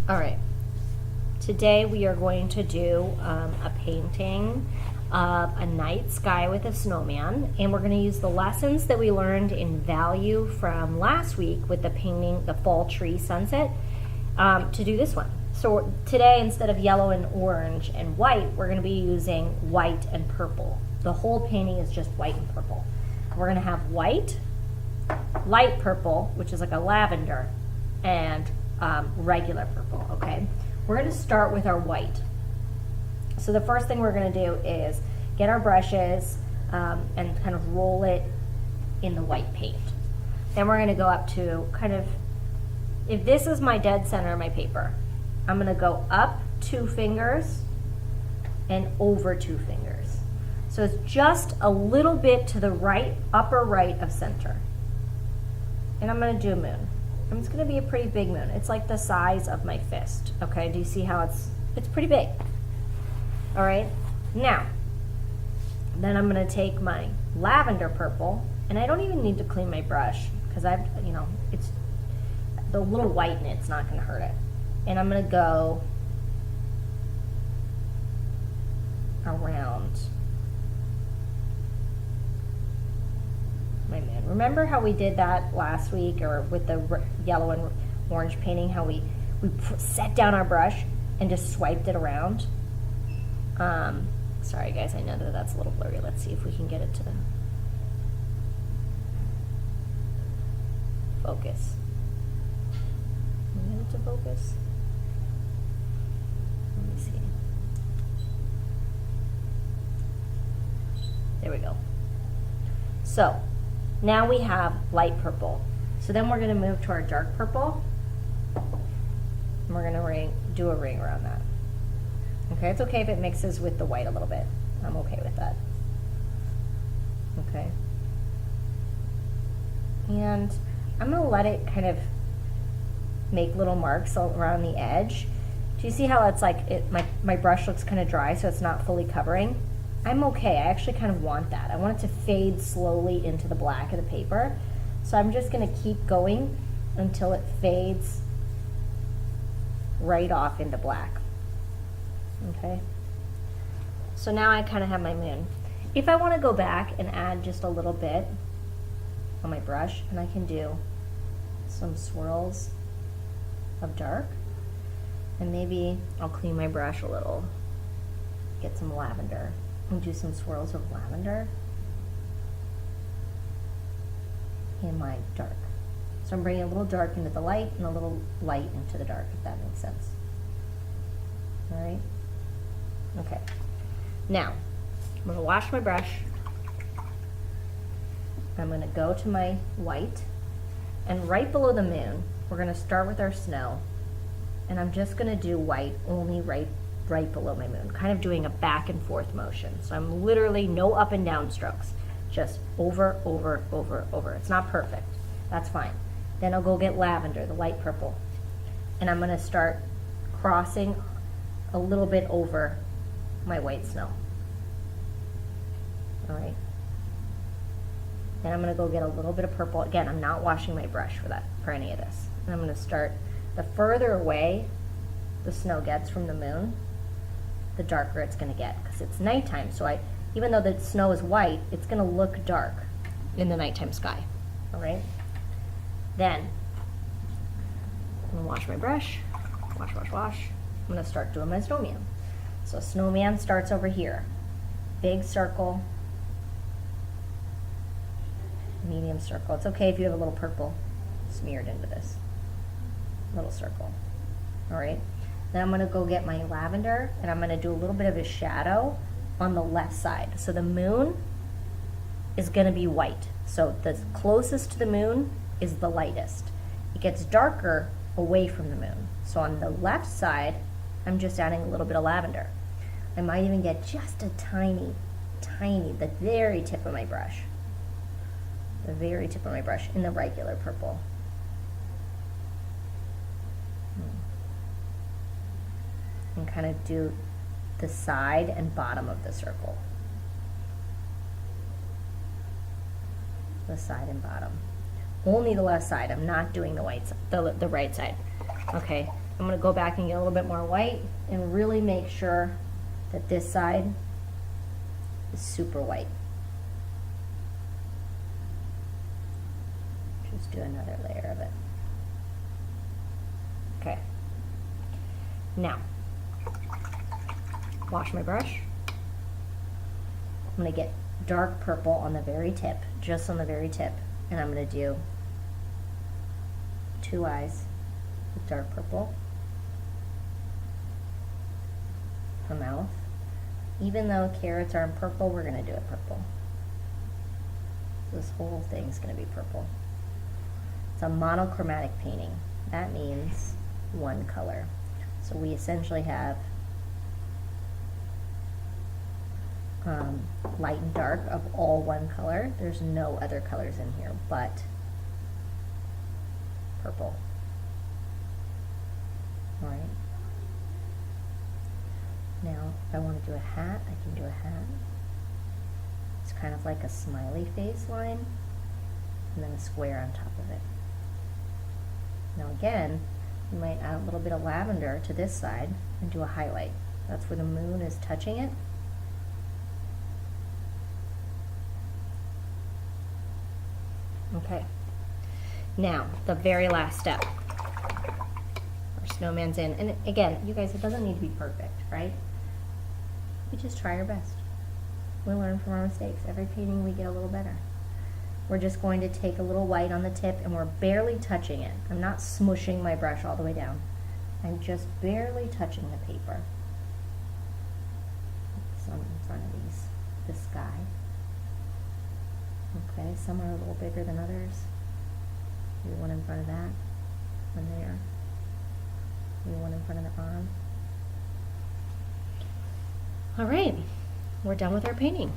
All right, today we are going to do a painting of a night sky with a snowman, and we're going to use the lessons that we learned in value from last week with the painting the fall tree sunset to do this one. So today, instead of yellow and orange and white, we're going to be using white and purple. The whole painting is just white and purple. We're going to have white, light purple, which is like a lavender, and regular purple, okay? We're going to start with our white. So the first thing we're going to do is get our brushes and kind of roll it in the white paint. Then we're going to go up to kind of, if this is my dead center of my paper, I'm going to go up 2 fingers and over 2 fingers. So it's just a little bit to the right, upper right of center. And I'm going to do a moon. And it's going to be a pretty big moon. It's like the size of my fist. Okay, do you see how it's pretty big? All right, now, then I'm going to take my lavender purple, and I don't even need to clean my brush because it's the little white in it's not going to hurt it. And I'm going to go around my moon. Remember how we did that last week, or with the yellow and orange painting, how we set down our brush and just swiped it around? Sorry guys, I know that that's a little blurry. Let's see if we can get it to focus. Can we get it to focus? Let me see. There we go. So now we have light purple. So then we're going to move to our dark purple. And we're going to do a ring around that. Okay, it's okay if it mixes with the white a little bit. I'm okay with that. Okay. And I'm going to let it kind of make little marks around the edge. Do you see how it's like my brush looks kind of dry, so it's not fully covering? I'm okay. I actually kind of want that. I want it to fade slowly into the black of the paper. So I'm just going to keep going until it fades right off into black. Okay. So now I kind of have my moon. If I want to go back and add just a little bit on my brush, and I can do some swirls of dark, and maybe I'll clean my brush a little, get some lavender, and do some swirls of lavender in my dark. So I'm bringing a little dark into the light and a little light into the dark, if that makes sense. All right. Okay. Now, I'm going to wash my brush. I'm going to go to my white, and right below the moon, we're going to start with our snow, and I'm just going to do white only right below my moon, kind of doing a back and forth motion. So I'm literally no up and down strokes, just over, over, over, over. It's not perfect. That's fine. Then I'll go get lavender, the light purple, and I'm going to start crossing a little bit over my white snow. All right. Then I'm going to go get a little bit of purple. Again, I'm not washing my brush for any of this. And I'm going to start, the further away the snow gets from the moon, the darker it's going to get, because it's nighttime. So even though the snow is white, it's going to look dark in the nighttime sky. All right. Then I'm going to wash my brush. Wash, wash, wash. I'm going to start doing my snowman. So snowman starts over here. Big circle, medium circle. It's okay if you have a little purple smeared into this little circle. All right. Then I'm going to go get my lavender, and I'm going to do a little bit of a shadow on the left side. So the moon is going to be white. So the closest to the moon is the lightest. It gets darker away from the moon. So on the left side, I'm just adding a little bit of lavender. I might even get just a tiny, the very tip of my brush. The very tip of my brush in the regular purple. And kind of do the side and bottom of the circle. The side and bottom. Only the left side. I'm not doing the right side. Okay. I'm going to go back and get a little bit more white and really make sure that this side is super white. Just do another layer of it. Okay. Now, wash my brush. I'm going to get dark purple on the very tip, just on the very tip, and I'm going to do 2 eyes with dark purple, a mouth. Even though carrots are in purple, we're going to do it purple. This whole thing's going to be purple. It's a monochromatic painting. That means one color. So we essentially have light and dark of all one color. There's no other colors in here but purple. All right. Now, if I want to do a hat, I can do a hat. It's kind of like a smiley face line, and then a square on top of it. Now again, you might add a little bit of lavender to this side and do a highlight. That's where the moon is touching it. Okay. Now, the very last step. Our snowman's in. And again, you guys, it doesn't need to be perfect, right? We just try our best. We learn from our mistakes. Every painting we get a little better. We're just going to take a little white on the tip and we're barely touching it. I'm not smushing my brush all the way down. I'm just barely touching the paper. Some in front of the sky. Okay, some are a little bigger than others. Maybe one in front of that, one there. Maybe one in front of the arm. All right, we're done with our painting.